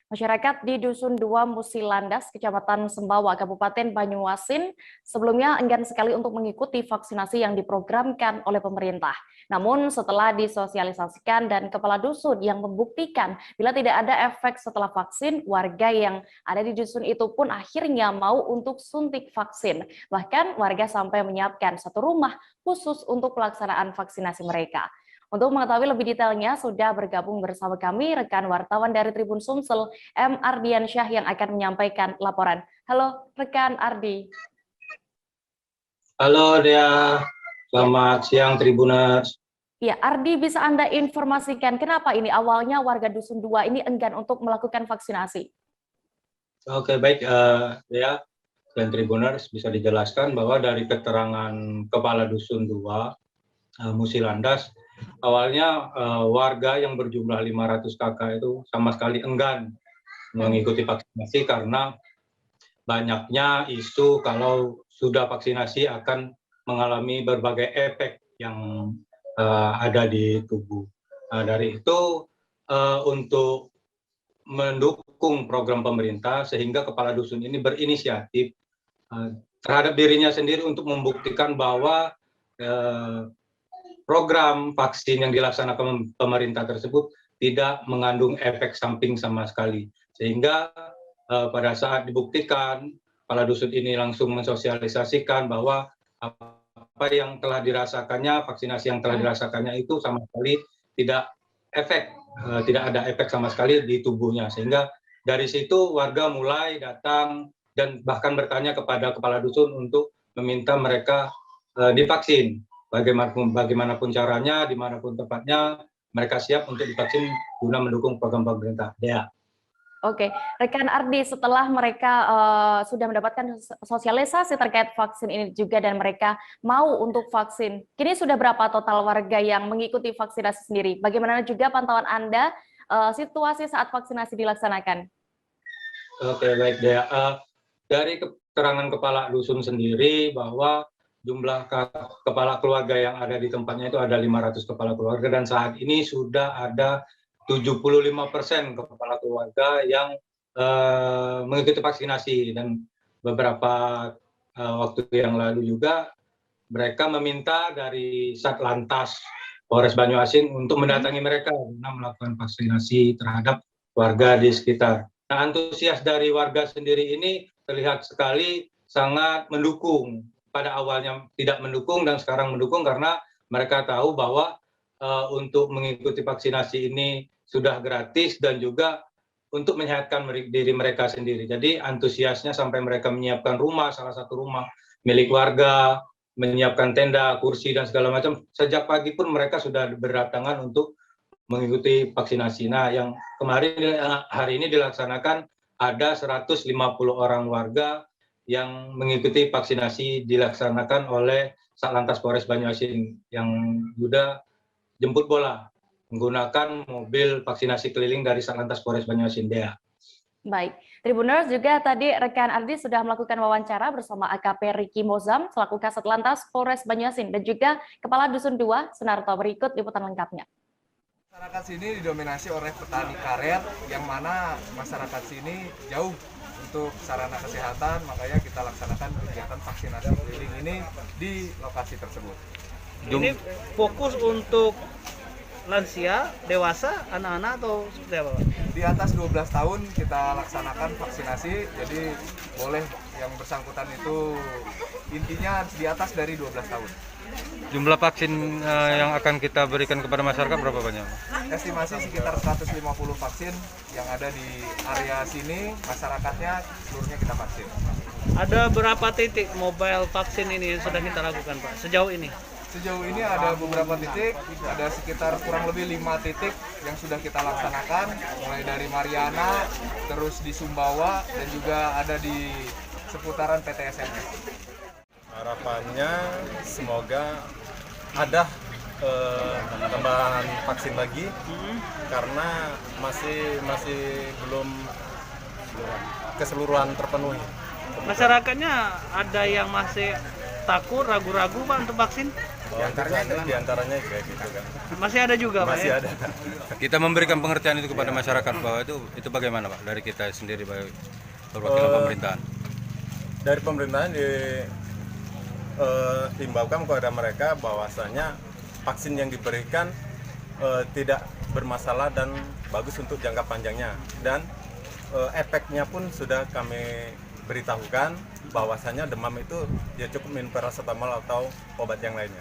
Masyarakat di Dusun 2 Musilandas, Kecamatan Sembawa, Kabupaten Banyuasin, sebelumnya enggan sekali untuk mengikuti vaksinasi yang diprogramkan oleh pemerintah. Namun setelah disosialisasikan dan kepala dusun yang membuktikan bila tidak ada efek setelah vaksin, warga yang ada di dusun itu pun akhirnya mau untuk suntik vaksin. Bahkan warga sampai menyiapkan satu rumah khusus untuk pelaksanaan vaksinasi mereka. Untuk mengetahui lebih detailnya, sudah bergabung bersama kami rekan wartawan dari Tribun Sumsel, M. Ardiansyah yang akan menyampaikan laporan. Halo, rekan Ardi. Halo Dea, selamat siang Tribuners. Ya, Ardi, bisa Anda informasikan kenapa ini awalnya warga Dusun 2 ini enggan untuk melakukan vaksinasi? Oke, baik Dea dan Tribuners, bisa dijelaskan bahwa dari keterangan Kepala Dusun 2, Musilandas, awalnya warga yang berjumlah 500 kakak itu sama sekali enggan mengikuti vaksinasi karena banyaknya isu kalau sudah vaksinasi akan mengalami berbagai efek yang ada di tubuh. Nah, dari itu untuk mendukung program pemerintah sehingga kepala dusun ini berinisiatif terhadap dirinya sendiri untuk membuktikan bahwa program vaksin yang dilaksanakan pemerintah tersebut tidak mengandung efek samping sama sekali. Sehingga pada saat dibuktikan, kepala dusun ini langsung mensosialisasikan bahwa apa yang telah dirasakannya, vaksinasi yang telah dirasakannya itu sama sekali tidak ada efek sama sekali di tubuhnya. Sehingga dari situ warga mulai datang dan bahkan bertanya kepada kepala dusun untuk meminta mereka divaksin. Bagaimanapun caranya, dimanapun tempatnya, mereka siap untuk divaksin guna mendukung program pemerintah. Ya. Oke, rekan Ardi, setelah mereka sudah mendapatkan sosialisasi terkait vaksin ini juga dan mereka mau untuk vaksin, kini sudah berapa total warga yang mengikuti vaksinasi sendiri? Bagaimana juga pantauan Anda situasi saat vaksinasi dilaksanakan? Oke, baik Dea. Dari keterangan kepala dusun sendiri bahwa jumlah kepala keluarga yang ada di tempatnya itu ada 500 kepala keluarga dan saat ini sudah ada 75% kepala keluarga yang mengikuti vaksinasi dan beberapa waktu yang lalu juga mereka meminta dari Satlantas Polres Banyuasin untuk mendatangi mereka guna melakukan vaksinasi terhadap warga di sekitar. Nah, antusias dari warga sendiri ini terlihat sekali sangat mendukung. Pada awalnya tidak mendukung dan sekarang mendukung karena mereka tahu bahwa untuk mengikuti vaksinasi ini sudah gratis dan juga untuk menyehatkan diri mereka sendiri. Jadi antusiasnya sampai mereka menyiapkan rumah, salah satu rumah milik warga, menyiapkan tenda, kursi dan segala macam. Sejak pagi pun mereka sudah berdatangan untuk mengikuti vaksinasi. Nah, yang kemarin hari ini dilaksanakan ada 150 orang warga yang mengikuti vaksinasi dilaksanakan oleh Satlantas Polres Banyuasin yang sudah jemput bola menggunakan mobil vaksinasi keliling dari Satlantas Polres Banyuasin. Dea. Baik, Tribuners, juga tadi rekan Ardi sudah melakukan wawancara bersama AKP Riki Mozam selaku Kasat Lantas Polres Banyuasin dan juga Kepala Dusun 2 Sunarto. Berikut liputan lengkapnya. Masyarakat sini didominasi oleh petani karet yang mana masyarakat sini jauh untuk sarana kesehatan, makanya kita laksanakan kegiatan vaksinasi keliling ini di lokasi tersebut. Ini fokus untuk lansia, dewasa, anak-anak atau seperti apa? Di atas 12 tahun kita laksanakan vaksinasi, jadi boleh yang bersangkutan itu intinya di atas dari 12 tahun. Jumlah vaksin yang akan kita berikan kepada masyarakat berapa banyak? Estimasi sekitar 150 vaksin yang ada di area sini, masyarakatnya seluruhnya kita vaksin. Ada berapa titik mobile vaksin ini yang sudah kita lakukan, Pak, sejauh ini? Sejauh ini ada beberapa titik, ada sekitar kurang lebih 5 titik yang sudah kita laksanakan, mulai dari Mariana, terus di Sumbawa, dan juga ada di seputaran PTSMS. Harapannya semoga ada tambahan vaksin lagi karena masih belum keseluruhan terpenuhi. Masyarakatnya ada yang masih takut, ragu-ragu Pak untuk vaksin? Di antaranya kayak gitu kan. Masih ada juga Pak Masih ya? ada. Kita memberikan pengertian itu kepada masyarakat bahwa itu bagaimana Pak dari kita sendiri sebagai perwakilan pemerintahan. Dari pemerintahan diimbaukan kepada mereka bahwasanya vaksin yang diberikan tidak bermasalah dan bagus untuk jangka panjangnya, dan efeknya pun sudah kami beritahukan bahwasanya demam itu ya cukup minum paracetamol atau obat yang lainnya.